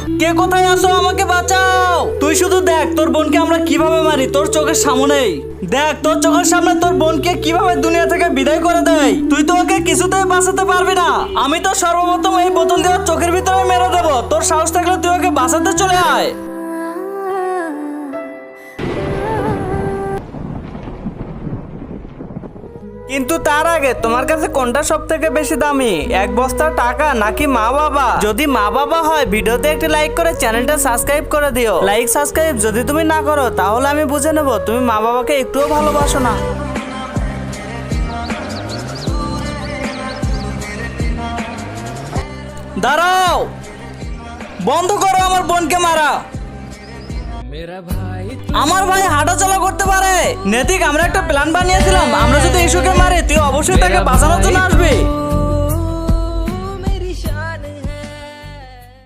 কে কোথায় আছো? আমাকে বাঁচাও। তুই শুধু দেখ তোর বোনকে আমরা কিভাবে মারি তোর চোখের সামনেই। দেখ তোর চোখের সামনে তোর বোনকে কিভাবে দুনিয়া থেকে বিদায় করে দেয়। তুই তো ওকে কিছুতেই বাঁচাতে পারবি না। আমি তো সর্বপ্রথম এই বোতল দিয়ে ওর চোখের ভিতরে মেরে দেবো। তোর সাহস থাকলে তুই ওকে বাঁচাতে চলে আয়। কিন্তু তার আগে তোমার কাছে কোনটা সব থেকে বেশি দামি, এক বস্তা টাকা নাকি মা বাবা? যদি মা বাবা হয় ভিডিওতে একটি লাইক করে চ্যানেলটা সাবস্ক্রাইব করে দিও। লাইক সাবস্ক্রাইব যদি তুমি না করো তাহলে আমি বুঝে নেব তুমি মা বাবাকে একটুও ভালোবাসো না। দাঁড়াও, বন্ধ করো আমার বোনকে মারা। আমার ভাই হাঁটাচলা করতে পারে। নেতিক আমরা একটা প্ল্যান বানিয়েছিলাম, আমরা যদি ইস্যুকে মারি তুই অবশ্যই তাকে বাঁচানোর জন্য আসবি।